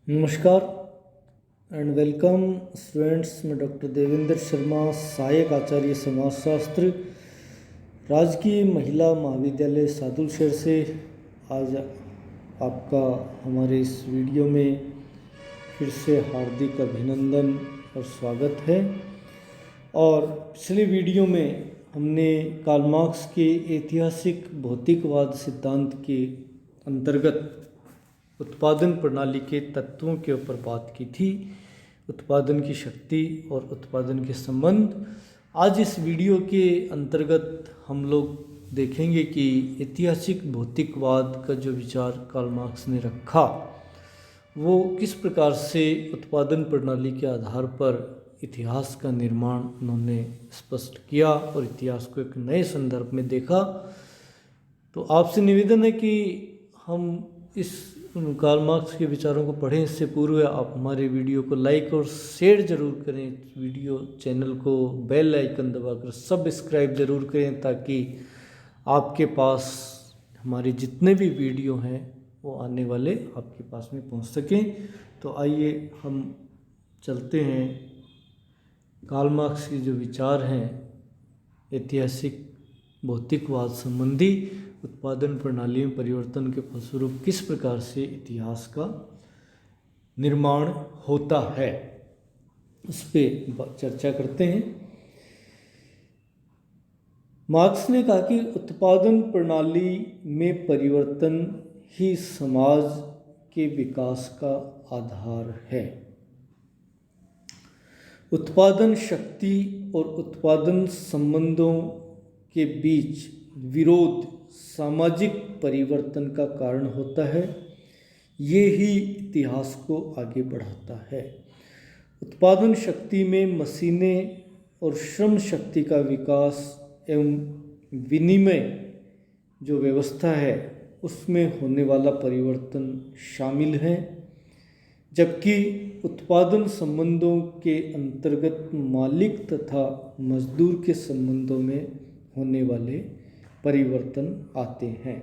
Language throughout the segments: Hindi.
नमस्कार एंड वेलकम स्टूडेंट्स। मैं डॉक्टर देवेंद्र शर्मा, सहायक आचार्य समाजशास्त्र, राजकीय महिला महाविद्यालय सादुलशहर से आज आपका हमारे इस वीडियो में फिर से हार्दिक अभिनंदन और स्वागत है। और पिछले वीडियो में हमने कार्ल मार्क्स के ऐतिहासिक भौतिकवाद सिद्धांत के अंतर्गत उत्पादन प्रणाली के तत्वों के ऊपर बात की थी, उत्पादन की शक्ति और उत्पादन के संबंध। आज इस वीडियो के अंतर्गत हम लोग देखेंगे कि ऐतिहासिक भौतिकवाद का जो विचार कार्ल मार्क्स ने रखा वो किस प्रकार से उत्पादन प्रणाली के आधार पर इतिहास का निर्माण उन्होंने स्पष्ट किया और इतिहास को एक नए संदर्भ में देखा। तो आपसे निवेदन है कि हम इस कार्ल मार्क्स के विचारों को पढ़ें। इससे पूर्व आप हमारे वीडियो को लाइक और शेयर ज़रूर करें, वीडियो चैनल को बेल आइकन दबाकर सब्सक्राइब ज़रूर करें ताकि आपके पास हमारे जितने भी वीडियो हैं वो आने वाले आपके पास में पहुंच सकें। तो आइए हम चलते हैं कार्ल मार्क्स के जो विचार हैं ऐतिहासिक भौतिकवाद संबंधी उत्पादन प्रणाली में परिवर्तन के फलस्वरूप किस प्रकार से इतिहास का निर्माण होता है, उस पर चर्चा करते हैं। मार्क्स ने कहा कि उत्पादन प्रणाली में परिवर्तन ही समाज के विकास का आधार है। उत्पादन शक्ति और उत्पादन संबंधों के बीच विरोध सामाजिक परिवर्तन का कारण होता है। ये ही इतिहास को आगे बढ़ाता है। उत्पादन शक्ति में मशीनें और श्रम शक्ति का विकास एवं विनिमय जो व्यवस्था है उसमें होने वाला परिवर्तन शामिल है, जबकि उत्पादन संबंधों के अंतर्गत मालिक तथा मजदूर के संबंधों में होने वाले परिवर्तन आते हैं।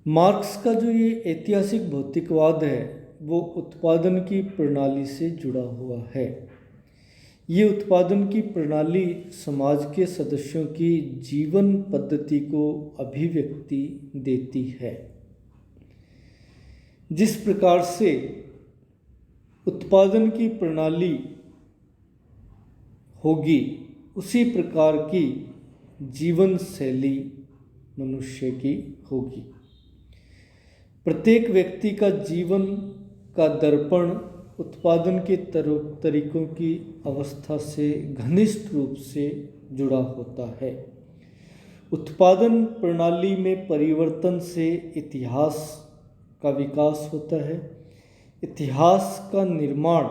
मार्क्स का जो ये ऐतिहासिक भौतिकवाद है वो उत्पादन की प्रणाली से जुड़ा हुआ है। ये उत्पादन की प्रणाली समाज के सदस्यों की जीवन पद्धति को अभिव्यक्ति देती है। जिस प्रकार से उत्पादन की प्रणाली होगी उसी प्रकार की जीवन शैली मनुष्य की होगी। प्रत्येक व्यक्ति का जीवन का दर्पण उत्पादन के तरीकों की अवस्था से घनिष्ठ रूप से जुड़ा होता है। उत्पादन प्रणाली में परिवर्तन से इतिहास का विकास होता है। इतिहास का निर्माण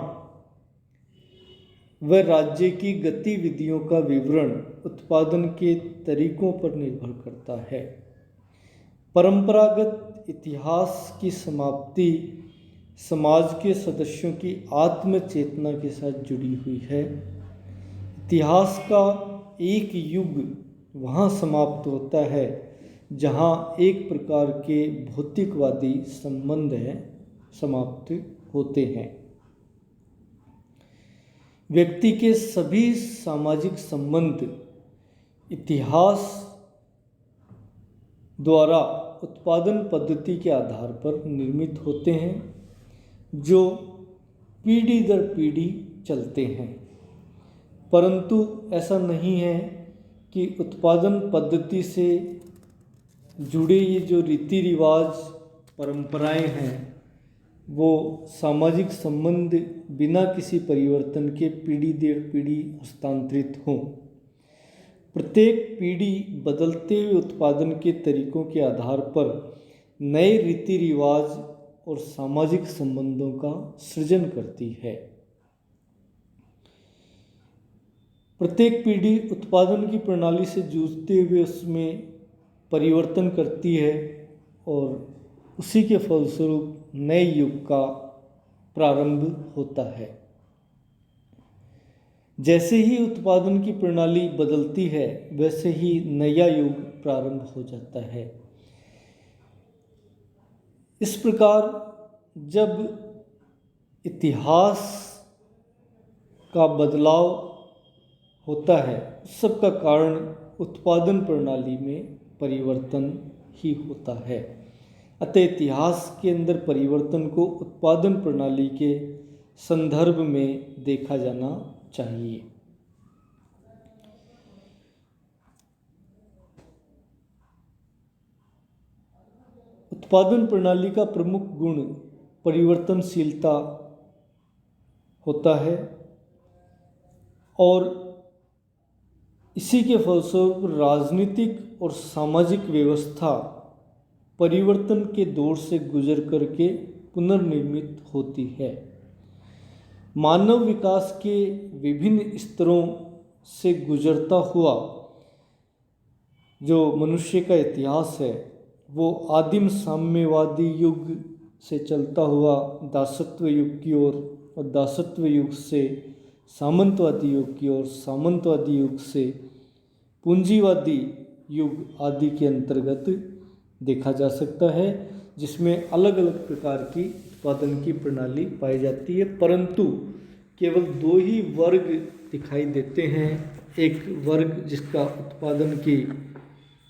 व राज्य की गतिविधियों का विवरण उत्पादन के तरीकों पर निर्भर करता है। परंपरागत इतिहास की समाप्ति समाज के सदस्यों की आत्म चेतना के साथ जुड़ी हुई है। इतिहास का एक युग वहाँ समाप्त होता है जहाँ एक प्रकार के भौतिकवादी संबंध समाप्त होते हैं। व्यक्ति के सभी सामाजिक संबंध इतिहास द्वारा उत्पादन पद्धति के आधार पर निर्मित होते हैं जो पीढ़ी दर पीढ़ी चलते हैं। परंतु ऐसा नहीं है कि उत्पादन पद्धति से जुड़े ये जो रीति रिवाज परंपराएं हैं वो सामाजिक संबंध बिना किसी परिवर्तन के पीढ़ी दर पीढ़ी हस्तांतरित हों। प्रत्येक पीढ़ी बदलते हुए उत्पादन के तरीकों के आधार पर नए रीति रिवाज और सामाजिक संबंधों का सृजन करती है। प्रत्येक पीढ़ी उत्पादन की प्रणाली से जूझते हुए उसमें परिवर्तन करती है और उसी के फलस्वरूप नए युग का प्रारंभ होता है। जैसे ही उत्पादन की प्रणाली बदलती है वैसे ही नया युग प्रारंभ हो जाता है। इस प्रकार जब इतिहास का बदलाव होता है, उस सब का कारण उत्पादन प्रणाली में परिवर्तन ही होता है। अतः इतिहास के अंदर परिवर्तन को उत्पादन प्रणाली के संदर्भ में देखा जाना चाहिए। उत्पादन प्रणाली का प्रमुख गुण परिवर्तनशीलता होता है और इसी के फलस्वरूप राजनीतिक और सामाजिक व्यवस्था परिवर्तन के दौर से गुजर करके पुनर्निर्मित होती है। मानव विकास के विभिन्न स्तरों से गुजरता हुआ जो मनुष्य का इतिहास है, वो आदिम साम्यवादी युग से चलता हुआ दासत्व युग की ओर और दासत्व युग से सामंतवादी युग की ओर, सामंतवादी युग से पूंजीवादी युग आदि के अंतर्गत देखा जा सकता है, जिसमें अलग अलग प्रकार की उत्पादन की प्रणाली पाई जाती है, परंतु केवल दो ही वर्ग दिखाई देते हैं। एक वर्ग जिसका उत्पादन की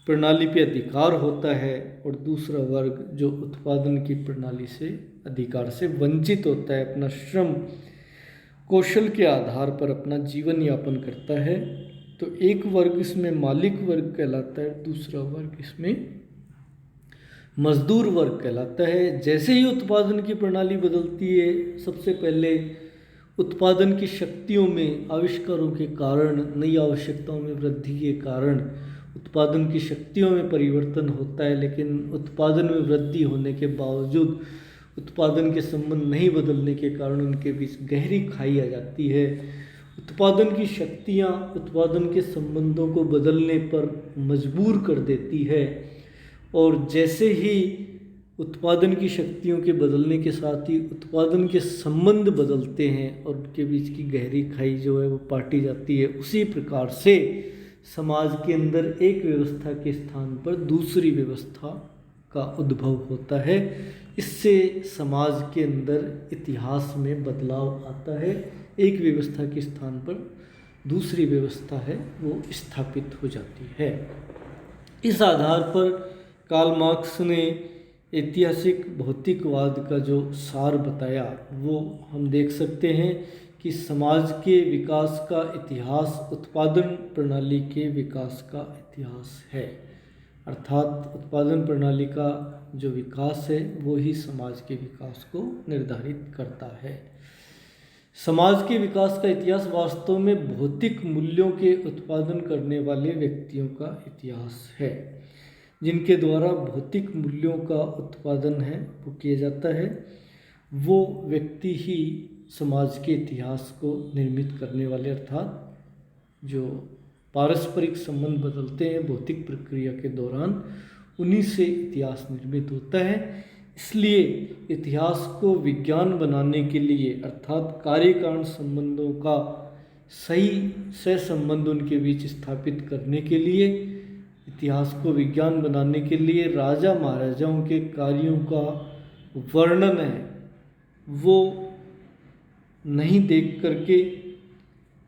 प्रणाली पे अधिकार होता है और दूसरा वर्ग जो उत्पादन की प्रणाली से अधिकार से वंचित होता है, अपना श्रम कौशल के आधार पर अपना जीवन यापन करता है। तो एक वर्ग इसमें मालिक वर्ग कहलाता है, दूसरा वर्ग इसमें मजदूर वर्ग कहलाता है। जैसे ही उत्पादन की प्रणाली बदलती है, सबसे पहले उत्पादन की शक्तियों में आविष्कारों के कारण, नई आवश्यकताओं में वृद्धि के कारण उत्पादन की शक्तियों में परिवर्तन होता है, लेकिन उत्पादन में वृद्धि होने के बावजूद उत्पादन के संबंध नहीं बदलने के कारण उनके बीच गहरी खाई आ जाती है। उत्पादन की शक्तियाँ उत्पादन के संबंधों को बदलने पर मजबूर कर देती है और जैसे ही उत्पादन की शक्तियों के बदलने के साथ ही उत्पादन के संबंध बदलते हैं और उनके बीच की गहरी खाई जो है वो पाटी जाती है। उसी प्रकार से समाज के अंदर एक व्यवस्था के स्थान पर दूसरी व्यवस्था का उद्भव होता है। इससे समाज के अंदर इतिहास में बदलाव आता है। एक व्यवस्था के स्थान पर दूसरी व्यवस्था है वो स्थापित हो जाती है। इस आधार पर कार्ल मार्क्स ने ऐतिहासिक भौतिकवाद का जो सार बताया वो हम देख सकते हैं कि समाज के विकास का इतिहास उत्पादन प्रणाली के विकास का इतिहास है। अर्थात उत्पादन प्रणाली का जो विकास है वो ही समाज के विकास को निर्धारित करता है। समाज के विकास का इतिहास वास्तव में भौतिक मूल्यों के उत्पादन करने वाले व्यक्तियों का इतिहास है, जिनके द्वारा भौतिक मूल्यों का उत्पादन है वो किया जाता है। वो व्यक्ति ही समाज के इतिहास को निर्मित करने वाले, अर्थात जो पारस्परिक संबंध बदलते हैं भौतिक प्रक्रिया के दौरान, उन्हीं से इतिहास निर्मित होता है। इसलिए इतिहास को विज्ञान बनाने के लिए, अर्थात कार्य कारण संबंधों का सही सहसंबंध उनके बीच स्थापित करने के लिए, इतिहास को विज्ञान बनाने के लिए राजा महाराजाओं के कार्यों का वर्णन है वो नहीं देख करके,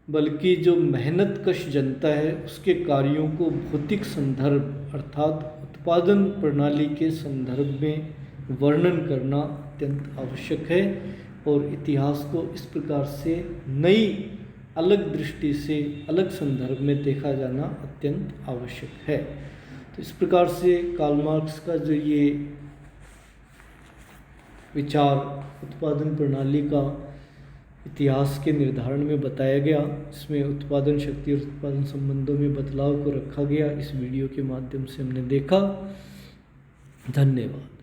बल्कि जो मेहनत कश जनता है उसके कार्यों को भौतिक संदर्भ अर्थात उत्पादन प्रणाली के संदर्भ में वर्णन करना अत्यंत आवश्यक है। और इतिहास को इस प्रकार से नई अलग दृष्टि से अलग संदर्भ में देखा जाना अत्यंत आवश्यक है। तो इस प्रकार से कार्ल मार्क्स का जो ये विचार उत्पादन प्रणाली का इतिहास के निर्धारण में बताया गया, इसमें उत्पादन शक्ति और उत्पादन संबंधों में बदलाव को रखा गया, इस वीडियो के माध्यम से हमने देखा। धन्यवाद।